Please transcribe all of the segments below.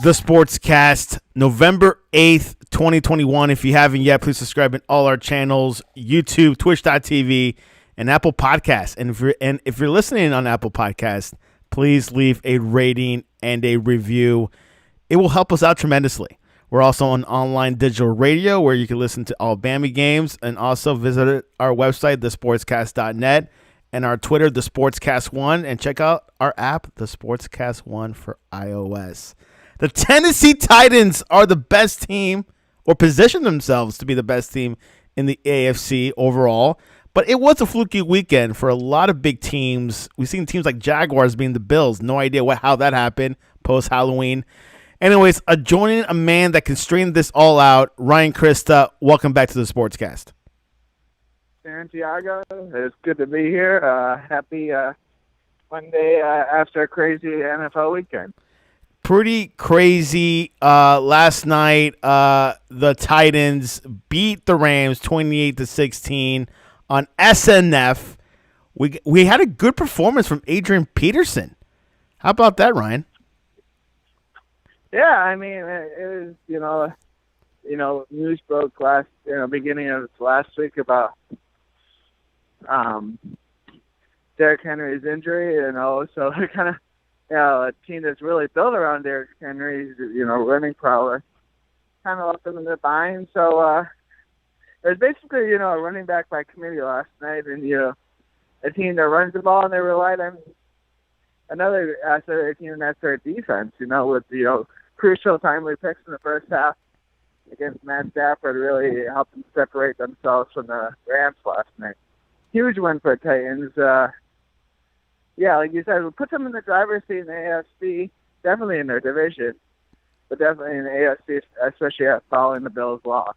The Sportscast, November 8th, 2021. If you haven't yet, please subscribe in all our channels, YouTube, twitch.tv, and Apple Podcasts. And if you're listening on Apple Podcasts, please leave a rating and a review. It will help us out tremendously. We're also on online digital radio where you can listen to all Bambi games, and also visit our website, thesportscast.net, and our Twitter, The Sportscast 1, and check out our app, The Sportscast 1 for iOS. The Tennessee Titans are the best team, or position themselves to be the best team in the AFC overall. But it was a fluky weekend for a lot of big teams. We've seen teams like Jaguars being the Bills. No idea how that happened post-Halloween. Anyways, joining a man that can straighten this all out, Ryan Christa. Welcome back to the Sportscast. Santiago, it's good to be here. Happy Monday after a crazy NFL weekend. Pretty crazy. Last night, the Titans beat the Rams 28-16 on SNF. We had a good performance from Adrian Peterson. How about that, Ryan? Yeah, I mean, it was news broke beginning of last week about Derrick Henry's injury. So it kind of. A team that's really built around Derrick Henry's, running prowler, kind of left them in their bind. So it was basically, a running back by committee last night, and a team that runs the ball, and they relied on another asset of their team, and that's their defense. With crucial timely picks in the first half against Matt Stafford, really helped them separate themselves from the Rams last night. Huge win for the Titans. Yeah, like you said, it puts them in the driver's seat in the AFC, definitely in their division, but definitely in the AFC, especially following the Bills' loss.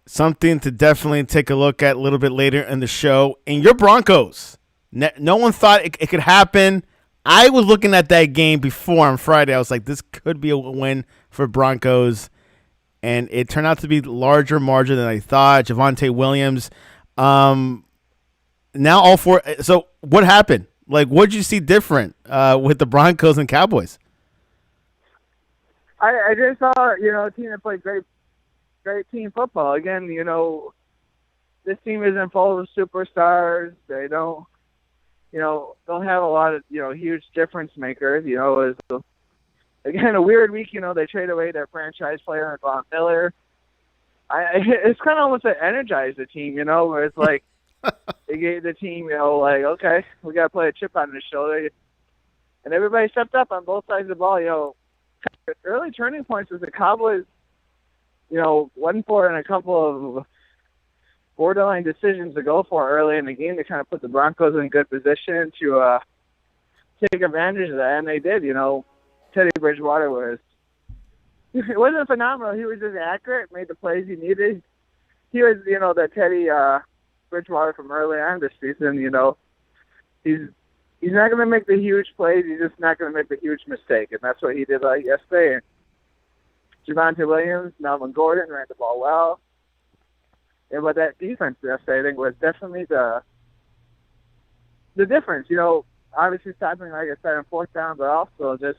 Something to definitely take a look at a little bit later in the show. And your Broncos, no one thought it could happen. I was looking at that game before on Friday. I was like, this could be a win for Broncos, and it turned out to be larger margin than I thought. Javonte Williams. Now all four. So what happened? Like, what did you see different with the Broncos and Cowboys? I just saw, a team that played great team football. Again, this team isn't full of superstars. They don't have a lot of, huge difference makers. It was, again, a weird week. They traded away their franchise player, Von Miller. It's kind of almost to energize the team, where it's like, they gave the team, okay, we got to play a chip on the shoulder. And everybody stepped up on both sides of the ball. Early turning points was the Cowboys, went for in a couple of borderline decisions to go for early in the game to kind of put the Broncos in good position to take advantage of that. And they did, Teddy Bridgewater it wasn't phenomenal. He was just accurate, made the plays he needed. He was, the Teddy Bridgewater from early on this season. He's not going to make the huge plays. He's just not going to make the huge mistake, and that's what he did yesterday. And Javonte Williams, Melvin Gordon ran the ball well. And but that defense yesterday, I think, was definitely the difference. Obviously stopping, like I said, on fourth down, but also just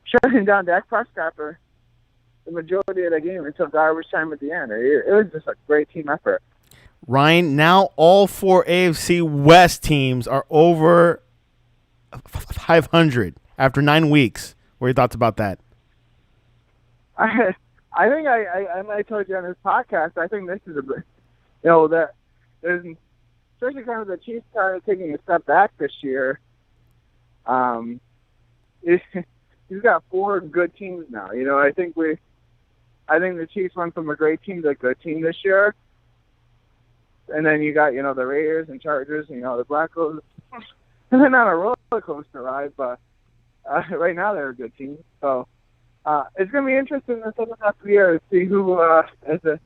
shutting down Dak Prescott for the majority of the game until garbage time at the end. It was just a great team effort. Ryan, now all four AFC West teams are over 500 after 9 weeks. What are your thoughts about that? I think I told you on this podcast, I think this is that there's, especially kind of the Chiefs kind of taking a step back this year. He's got four good teams now. I think the Chiefs went from a great team to a good team this year. And then you got, the Raiders and Chargers, the Broncos. And they're not a roller coaster ride, but right now they're a good team. So it's going to be interesting in the second half of the year to see who, as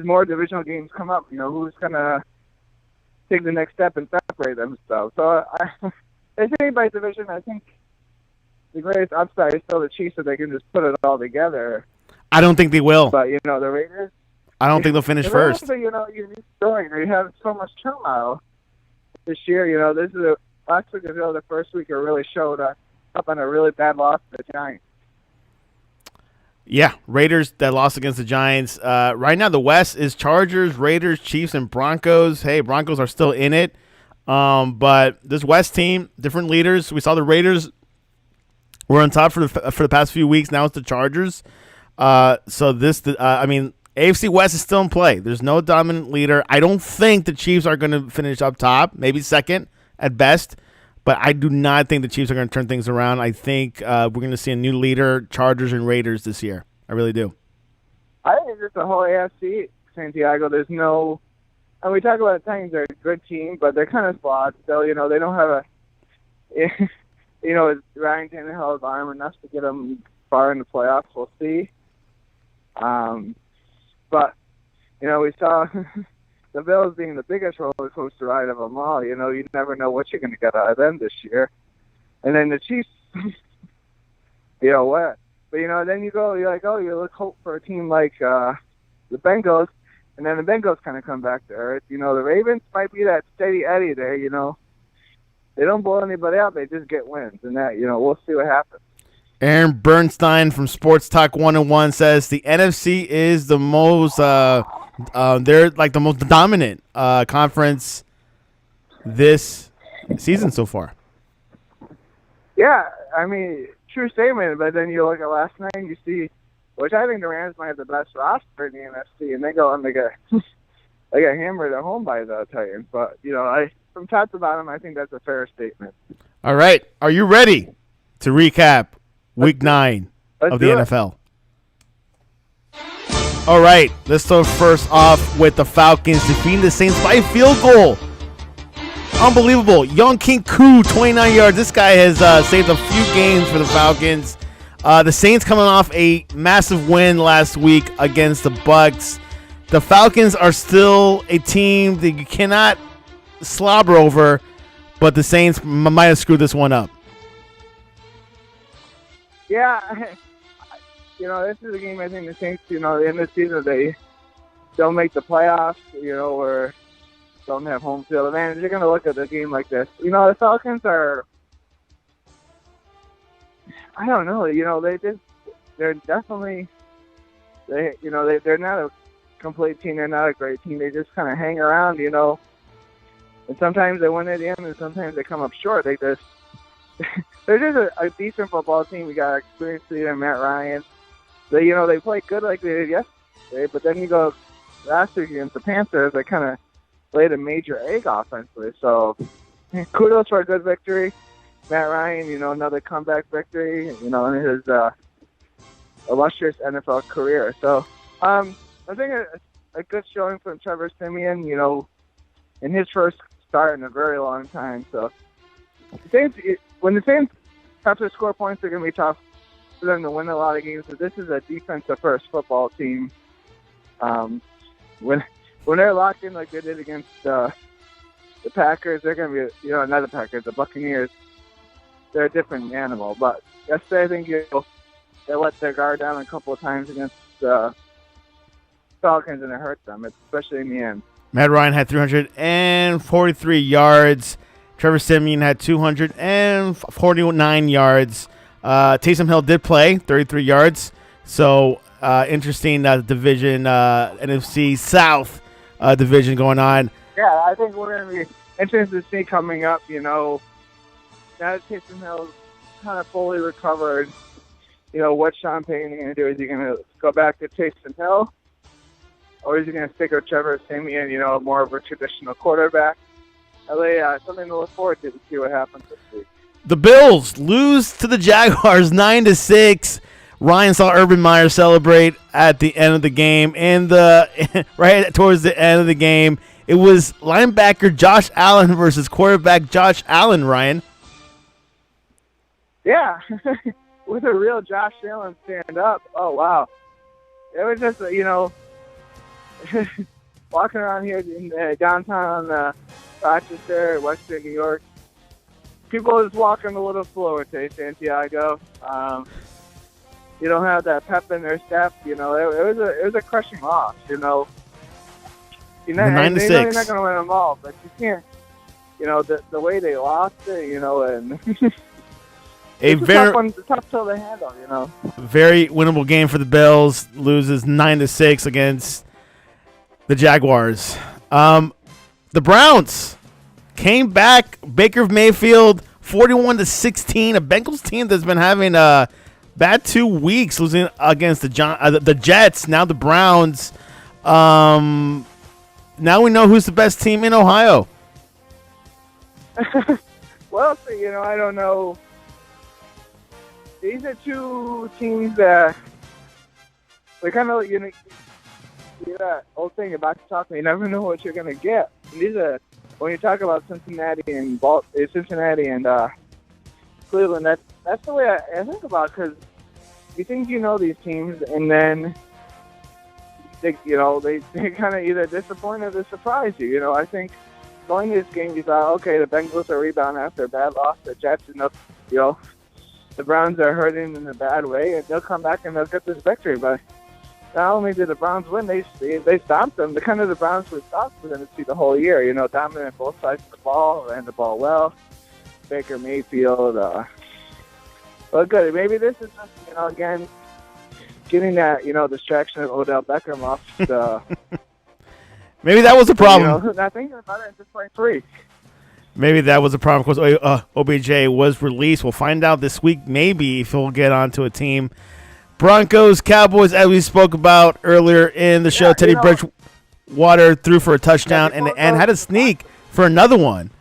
more divisional games come up, who's going to take the next step and separate themselves. So if anybody's division, I think the greatest upside is still the Chiefs, so they can just put it all together. I don't think they will. But, the Raiders. I don't think they'll finish first. You have so much turmoil this year. This is last week is the first week it really showed up on a really bad loss to the Giants. Yeah, Raiders that lost against the Giants. Right now, the West is Chargers, Raiders, Chiefs, and Broncos. Hey, Broncos are still in it. But this West team, different leaders. We saw the Raiders were on top for the past few weeks. Now it's the Chargers. AFC West is still in play. There's no dominant leader. I don't think the Chiefs are going to finish up top, maybe second at best. But I do not think the Chiefs are going to turn things around. I think we're going to see a new leader, Chargers and Raiders this year. I really do. I think it's the whole AFC, Santiago. There's no – and we talk about the Titans, they're a good team, but they're kind of flawed. So, they don't have a – Ryan Tannehill's arm enough to get them far in the playoffs. We'll see. But, we saw – the Bills being the biggest roller coaster ride of them all, you never know what you're going to get out of them this year. And then the Chiefs, what? But, then you're like, oh, you look hope for a team like the Bengals, and then the Bengals kind of come back to earth. The Ravens might be that steady Eddie there, They don't blow anybody out, they just get wins. And that, we'll see what happens. Aaron Bernstein from Sports Talk 101 says the NFC is the most they're like the most dominant conference this season so far. Yeah, true statement. But then you look at last night and you see, which I think the Rams might have the best roster in the NFC, and they go and they get hammered at home by the Titans. But from top to bottom, I think that's a fair statement. All right, are you ready to recap Week 9 of the NFL? All right, let's start first off with the Falcons defeating the Saints by a field goal. Unbelievable. Young King Koo, 29 yards. This guy has saved a few games for the Falcons. The Saints coming off a massive win last week against the Bucs. The Falcons are still a team that you cannot slobber over, but the Saints might have screwed this one up. Yeah, this is a game I think the Saints, in the season they don't make the playoffs, or don't have home field advantage. You're going to look at the game like this. The Falcons are, I don't know, they're definitely, they're not a complete team. They're not a great team. They just kind of hang around, and sometimes they win at the end and sometimes they come up short. They're just a decent football team. We got experienced leader Matt Ryan. They play good like they did yesterday, but then you go last week against the Panthers, they kind of laid a major egg offensively. So kudos for a good victory. Matt Ryan, another comeback victory, in his illustrious NFL career. So I think a good showing from Trevor Siemian, in his first start in a very long time. So when the Saints have to score points, they're going to be tough for them to win a lot of games. But this is a defensive-first football team. When they're locked in like they did against the Packers, they're going to be, not the Packers, the Buccaneers. They're a different animal. But yesterday, I think they let their guard down a couple of times against the Falcons, and it hurt them, especially in the end. Matt Ryan had 343 yards. Trevor Siemian had 249 yards. Taysom Hill did play, 33 yards. So, interesting division, NFC South division going on. Yeah, I think we're going to be interested to see coming up, now that Taysom Hill's kind of fully recovered, what Sean Payton is going to do. Is he going to go back to Taysom Hill? Or is he going to stick with Trevor Siemian, more of a traditional quarterback? Something to look forward to see what happens this week. The Bills lose to the Jaguars 9-6. Ryan saw Urban Meyer celebrate at the end of the game. And right towards the end of the game, it was linebacker Josh Allen versus quarterback Josh Allen, Ryan. Yeah, with a real Josh Allen stand up. Oh, wow. It was just, walking around here in downtown Rochester, Western New York. People are just walking a little slower today, Santiago. You don't have that pep in their step. It was a crushing loss. 9-6. You're not going to win them all, but you can't. The way they lost it, and It's a tough one, a tough pill to handle, Very winnable game for the Bills. Loses 9-6 against the Jaguars. The Browns came back. Baker Mayfield 41-16. A Bengals team that's been having a bad 2 weeks, losing against the Jets. Now the Browns. Now we know who's the best team in Ohio. Well, I don't know. These are two teams that they kind of that old thing about talking. You never know what you're gonna get. And these are when you talk about Cincinnati and Cleveland. That's the way I think about it, because you think you know these teams, and then they kind of either disappoint or they surprise you. I think going to this game, you thought, okay, the Bengals are rebounding after a bad loss. The Jets, the Browns are hurting in a bad way, and they'll come back and they'll get this victory. But not only did the Browns win, they stopped them. The kind of the Browns were stopped for them to see the whole year. Dominant both sides of the ball, ran the ball well. Baker Mayfield, well, good. Maybe this is just, again, getting that, distraction of Odell Beckham off the. Maybe that was a problem. Not thinking about it, just playing free. Maybe that was a problem because OBJ was released. We'll find out this week maybe if he'll get onto a team. Broncos, Cowboys, as we spoke about earlier in the show, Teddy Bridgewater threw for a touchdown and had a sneak for another one.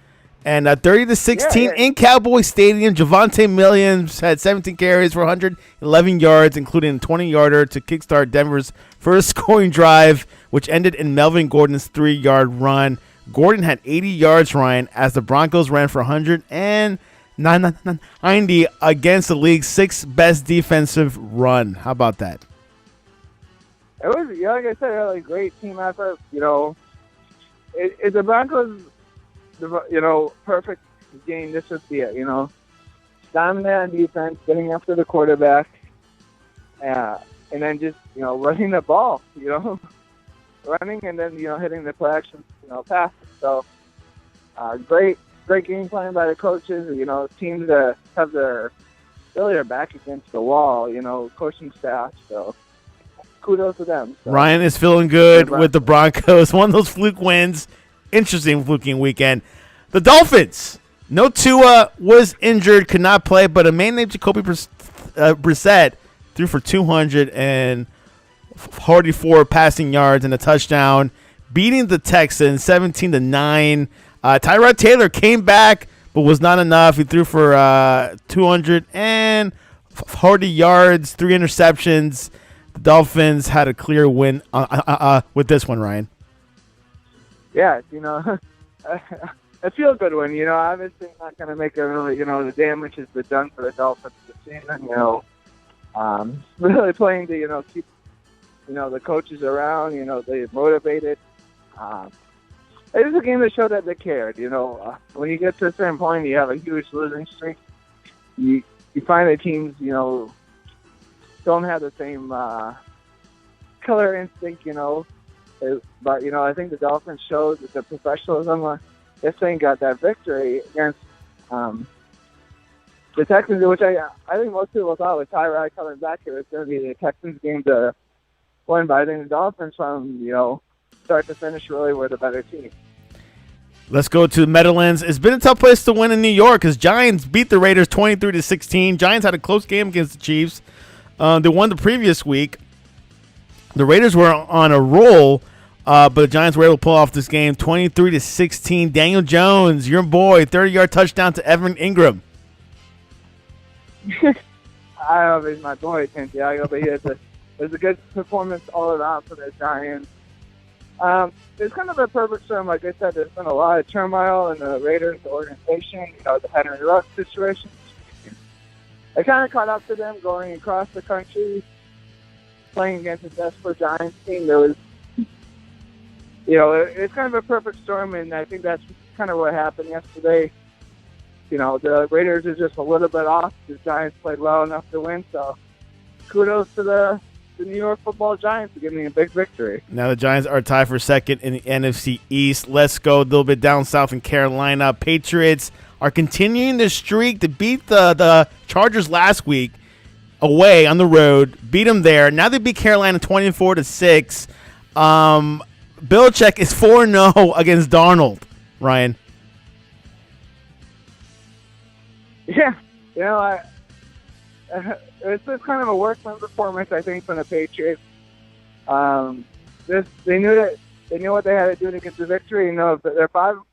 And 30-16 in Cowboy Stadium, Javonte Williams had 17 carries for 111 yards, including a 20-yarder to kickstart Denver's first scoring drive, which ended in Melvin Gordon's 3-yard run. Gordon had 80 yards, Ryan, as the Broncos ran for 190 against the league's sixth best defensive run. How about that? It was, like I said earlier, great team effort. If the Broncos, perfect game, this would be it. Dominant on defense, getting after the quarterback, and then just running the ball. Running and then hitting the play action passes. So great game plan by the coaches. Teams that have their back against the wall. Coaching staff. So kudos to them. So, Ryan is feeling good with the Broncos. One of those fluke wins. Interesting fluking weekend. The Dolphins. No Tua was injured, could not play, but a man named Jacoby Brissett threw for 244 passing yards and a touchdown, beating the Texans 17-9. Tyrod Taylor came back, but was not enough. He threw for 240 yards, 3 interceptions. The Dolphins had a clear win with this one, Ryan. Yeah, a feel-good win. Obviously not going to make it really, the damage has been done for the Dolphins this season. Really playing to, keep the coaches around, they motivated. It was a game that showed that they cared, When you get to a certain point, you have a huge losing streak. You find that teams, don't have the same killer instinct, But, I think the Dolphins showed that the professionalism. This thing got that victory against the Texans, which I think most people thought with Tyrod coming back, it was going to be the Texans game to win. But I think the Dolphins, from start to finish, really were the better team. Let's go to the Meadowlands. It's been a tough place to win in New York because Giants beat the Raiders 23-16. Giants had a close game against the Chiefs. They won the previous week. The Raiders were on a roll, but the Giants were able to pull off this game 23-16. Daniel Jones, your boy, 30-yard touchdown to Evan Ingram. I don't know if he's my boy, Santiago, but it was a good performance all around for the Giants. It's kind of a perfect storm. Like I said, there's been a lot of turmoil in the Raiders organization, the Henry Ruggs situation. I kind of caught up to them going across the country, playing against a desperate Giants team. There was, it's kind of a perfect storm, and I think that's kind of what happened yesterday. The Raiders are just a little bit off. The Giants played well enough to win, so kudos to the the New York Football Giants to give me a big victory. Now the Giants are tied for second in the NFC East. Let's go a little bit down south in Carolina. Patriots are continuing the streak to beat the Chargers last week away on the road. Beat them there. Now they beat Carolina 24-6. Belichick is 4-0 against Darnold, Ryan. Yeah, it's just kind of a workman performance, I think, from the Patriots. They knew what they had to do to get the victory. They're 5-4.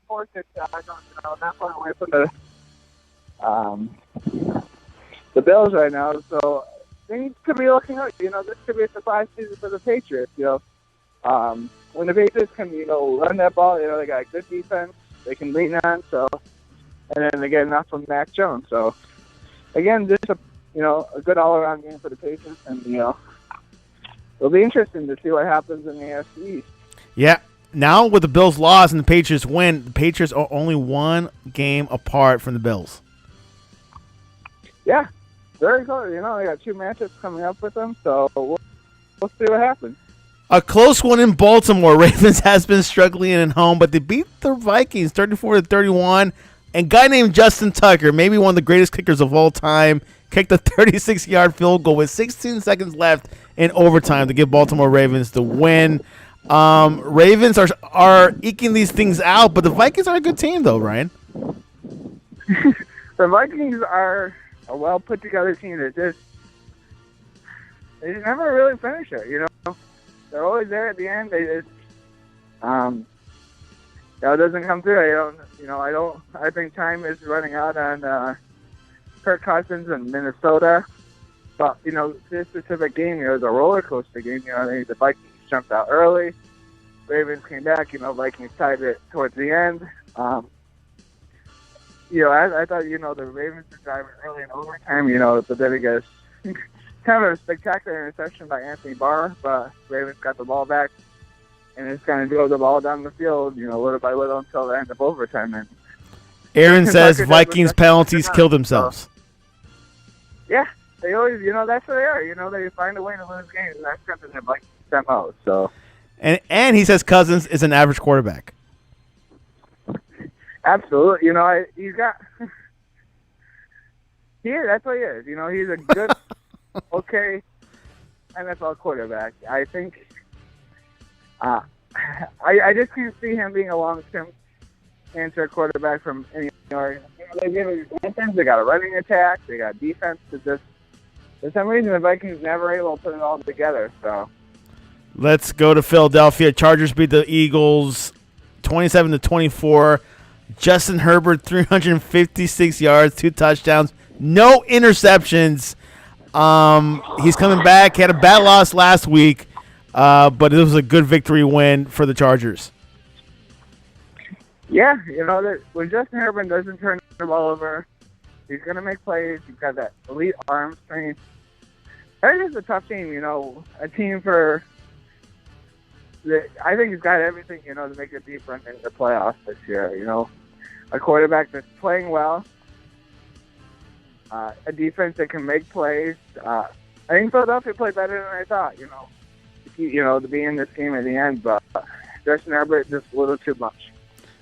Not far away from the Bills right now, so things could be looking up. This could be a surprise season for the Patriots. When the Patriots can, run that ball, they got a good defense they can lean on. So, and then they get enough from Mac Jones. So, again, just a good all-around game for the Patriots, and it'll be interesting to see what happens in the AFC East. Yeah. Now with the Bills' loss and the Patriots win, the Patriots are only one game apart from the Bills. Yeah, very close. They got 2 matchups coming up with them, so we'll see what happens. A close one in Baltimore. Ravens has been struggling at home, but they beat the Vikings 34-31. And a guy named Justin Tucker, maybe one of the greatest kickers of all time, kicked a 36-yard field goal with 16 seconds left in overtime to give Baltimore Ravens the win. Ravens are eking these things out, but the Vikings are a good team, though, Ryan. The Vikings are a well put together team that they never really finish it. They're always there at the end. They just it doesn't come through. I think time is running out on Kirk Cousins in Minnesota. But this specific game, it was a roller coaster game. The Vikings jumped out early. Ravens came back. Vikings tied it towards the end. I thought, the Ravens were driving early in overtime, but then it gets kind of a spectacular interception by Anthony Barr, but Ravens got the ball back and just kind of drove the ball down the field, little by little until the end of overtime. And Aaron says Vikings penalties kill themselves. Yeah, they always, that's what they are. They find a way to lose games, and that's something that Vikings stem out. So. And he says Cousins is an average quarterback. Absolutely. He's got... that's what he is. He's a good, okay NFL quarterback. I think... I just can't see him being a long-term answer quarterback from any org. They give him offense, they got a running attack, they got defense. For some reason, the Vikings never able to put it all together, so... Let's go to Philadelphia. Chargers beat the Eagles 27-24. Justin Herbert, 356 yards, 2 touchdowns, no interceptions. He's coming back. He had a bad loss last week, but it was a good victory win for the Chargers. Yeah, when Justin Herbert doesn't turn the ball over, he's going to make plays. He's got that elite arm strength. That is a tough team, a team for... I think he's got everything, to make a deep run in the playoffs this year. A quarterback that's playing well, a defense that can make plays. I think Philadelphia played better than I thought. To be in this game at the end, but Justin Herbert just a little too much.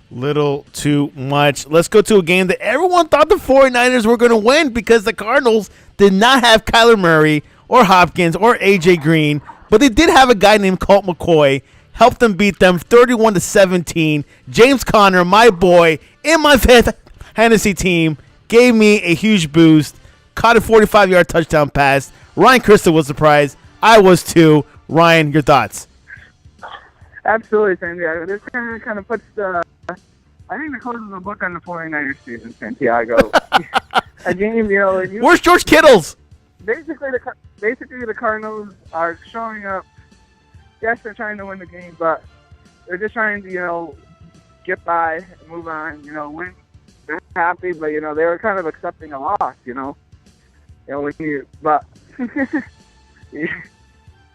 Little too much. Let's go to a game that everyone thought the 49ers were going to win because the Cardinals did not have Kyler Murray or Hopkins or A.J. Green, but they did have a guy named Colt McCoy. Helped them beat them 31-17. James Conner, my boy, in my fantasy team, gave me a huge boost. Caught a 45-yard touchdown pass. Ryan Christa was surprised. I was too. Ryan, your thoughts? Absolutely, Santiago. This kind of puts the... I think the close of the book on the 49ers season, Santiago. A game, Where's George Kittle's? Basically, the Cardinals are showing up. Yes, they're trying to win the game, but they're just trying to, get by and move on. Win. They're happy, but they were kind of accepting a loss. But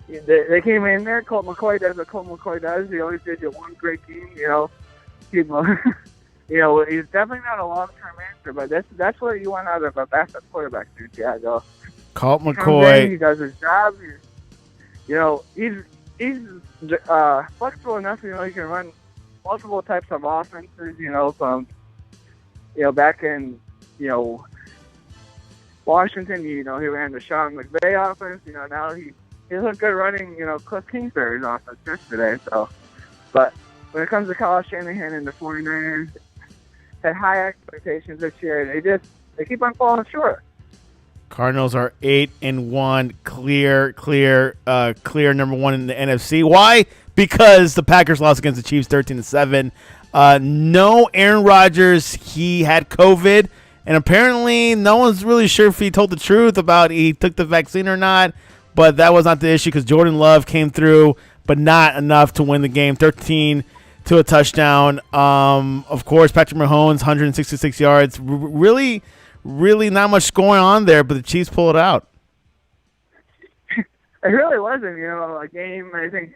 they came in there. Colt McCoy does what Colt McCoy does. He always did one great game. He's definitely not a long-term answer, but that's what you want out of a backup quarterback, Santiago. Colt McCoy. He does his job. he's flexible enough. He can run multiple types of offenses. From back in Washington. He ran the Sean McVay offense. Now he looked good running Cliff Kingsbury's offense yesterday. So, but when it comes to Kyle Shanahan and the 49ers, had high expectations this year. They keep on falling short. Cardinals are 8-1, clear number one in the NFC. Why? Because the Packers lost against the Chiefs 13-7. No Aaron Rodgers. He had COVID, and apparently no one's really sure if he told the truth about he took the vaccine or not. But that was not the issue because Jordan Love came through, but not enough to win the game. 13 to a touchdown. Of course, Patrick Mahomes, 166 yards. Really not much going on there, but the Chiefs pull it out. It really wasn't, a game. I think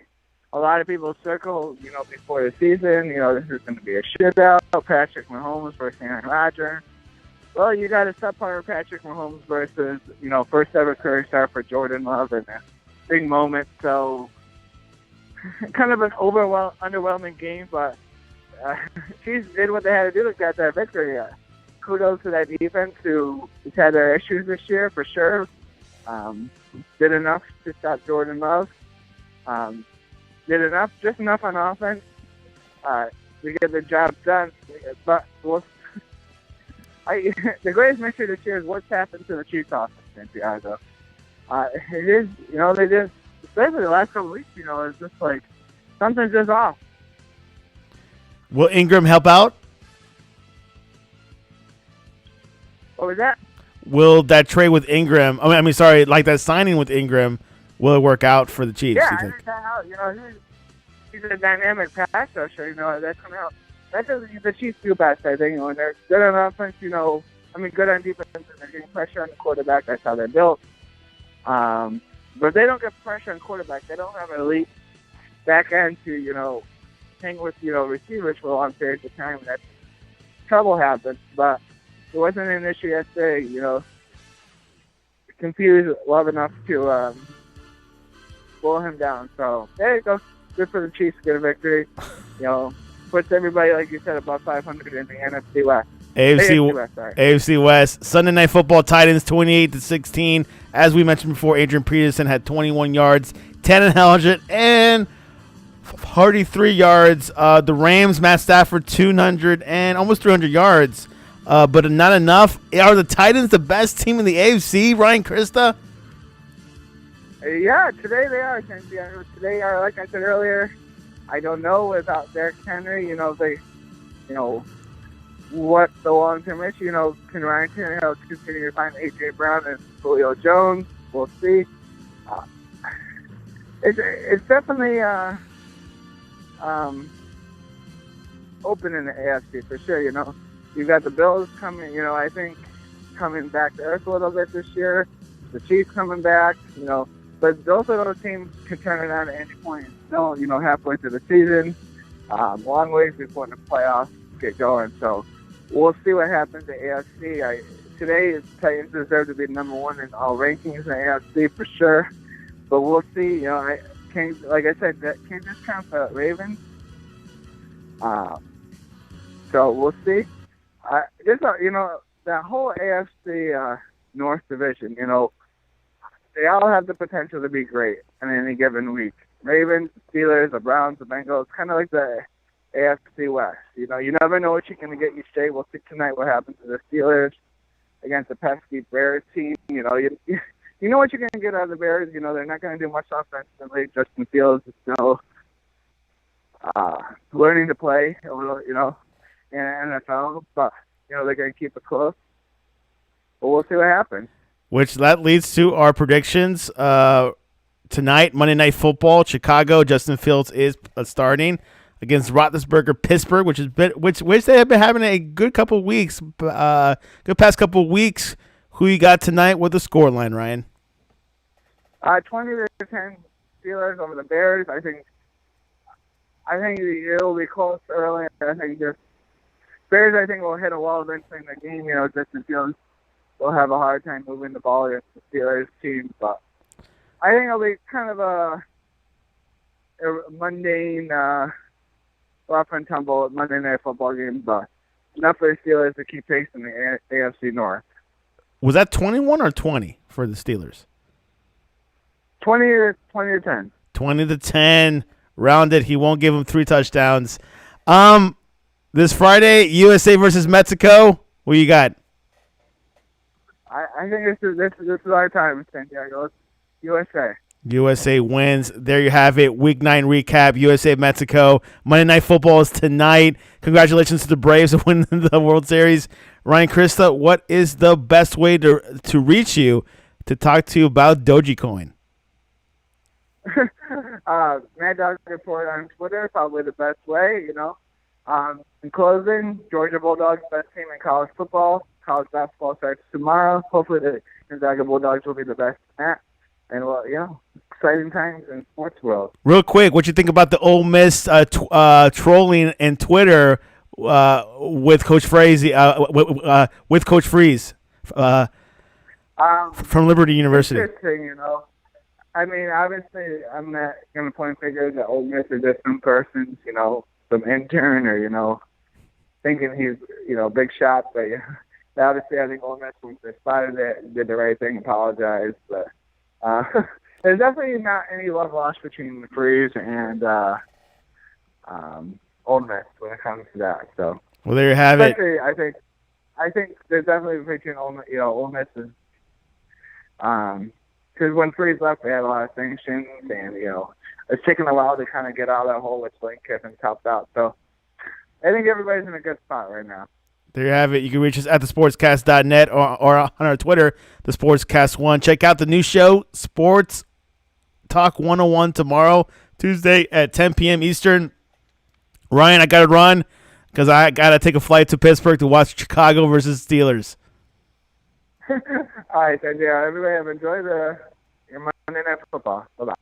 a lot of people circle, before the season, this is going to be a shootout. Patrick Mahomes versus Aaron Rodgers. Well, you got a subpar Patrick Mahomes versus, first ever career start for Jordan Love in a big moment. So, kind of an underwhelming game, but Chiefs did what they had to do to get that victory. Kudos to that defense who has had their issues this year for sure. Did enough to stop Jordan Love. Did just enough on offense to get the job done. But the greatest mystery this year is what's happened to the Chiefs offense, Santiago. It is, they just, especially the last couple of weeks, it's just like something's just off. Will Ingram help out? What was that? Will that trade with Ingram? Like that signing with Ingram, will it work out for the Chiefs? Yeah, I think that he's a dynamic pass rusher. That's coming out. That's what the Chiefs do best, I think. When they're good on offense, good on defense, and they're getting pressure on the quarterback. That's how they're built. But if they don't get pressure on quarterback, they don't have an elite back end to hang with receivers for long periods of time. That's trouble happens, but. It wasn't an issue yesterday, confused Love enough to blow him down. So, there you go. Good for the Chiefs to get a victory. Puts everybody, like you said, above 500 in the NFC West. AFC West. Sunday Night Football, Titans 28-16. As we mentioned before, Adrian Peterson had 21 yards, 10 and 43 yards. The Rams, Matt Stafford, 200 and almost 300 yards. But not enough. Are the Titans the best team in the AFC, Ryan Christa? Yeah, today they are. Today are, like I said earlier, I don't know without Derrick Henry, what the long-term issue, can Ryan Tannehill continue to find A.J. Brown and Julio Jones? We'll see. It's definitely open in the AFC for sure, You've got the Bills coming, I think, coming back to earth a little bit this year. The Chiefs coming back, But both of those teams can turn it on at any point. Still, halfway through the season. Long ways before the playoffs get going. So we'll see what happens at AFC. Today, the Titans deserve to be number one in all rankings in the AFC for sure. But we'll see. Like I said, can't discount the Ravens. So we'll see. That whole AFC North division, they all have the potential to be great in any given week. Ravens, the Steelers, the Browns, the Bengals, kind of like the AFC West. You never know what you're going to get each day. We'll see tonight what happens to the Steelers against the pesky Bears team. You know what you're going to get out of the Bears. They're not going to do much offensively. Justin Fields is still learning to play a little, in NFL, but they're going to keep it close. But we'll see what happens. Which that leads to our predictions tonight. Monday Night Football, Chicago. Justin Fields is starting against Roethlisberger, Pittsburgh, which they have been having a good couple of weeks. Good past couple of weeks. Who you got tonight with the scoreline, Ryan? 20-10 Steelers over the Bears. I think it'll be close early. I think just Bears, will hit a wall eventually in the game. Justin Fields will have a hard time moving the ball against the Steelers team. But I think it'll be kind of a mundane, rough and tumble Monday Night Football game, but enough for the Steelers to keep pace in the AFC North. Was that 21 or 20 for the Steelers? 20 to 10. 20 to 10. Rounded. He won't give him 3 touchdowns. This Friday, USA versus Mexico. What you got? I think this is our time, Santiago. USA. USA wins. There you have it. Week 9 recap. USA Mexico. Monday Night Football is tonight. Congratulations to the Braves for winning the World Series. Ryan, Christa, what is the best way to reach you to talk to you about Dogecoin? Mad Dog Report on Twitter, probably the best way, In closing, Georgia Bulldogs, best team in college football. College basketball starts tomorrow. Hopefully the Gonzaga Bulldogs will be the best at. And, exciting times in sports world. Real quick, what you think about the Ole Miss trolling and Twitter with Coach Freeze, with Coach Freeze from Liberty University? Interesting, I mean, obviously, I'm not going to point fingers at Ole Miss or just some persons, some intern or, thinking he's, big shot. But, obviously, I think Ole Miss, once they spotted it, did the right thing, apologized. But there's definitely not any love lost between Freeze and Ole Miss when it comes to that. So, well, there you have it. I think there's definitely between Ole Miss is because when Freeze left, they had a lot of sanctions, and it's taken a while to kind of get out of that hole, which Lane Kiffin's helped out. So, I think everybody's in a good spot right now. There you have it. You can reach us at thesportscast.net or on our Twitter, thesportscast1. Check out the new show, Sports Talk 101, tomorrow, Tuesday at 10 p.m. Eastern. Ryan, I got to run because I got to take a flight to Pittsburgh to watch Chicago versus Steelers. All right, then, everybody have enjoyed your Monday Night Football. Bye-bye.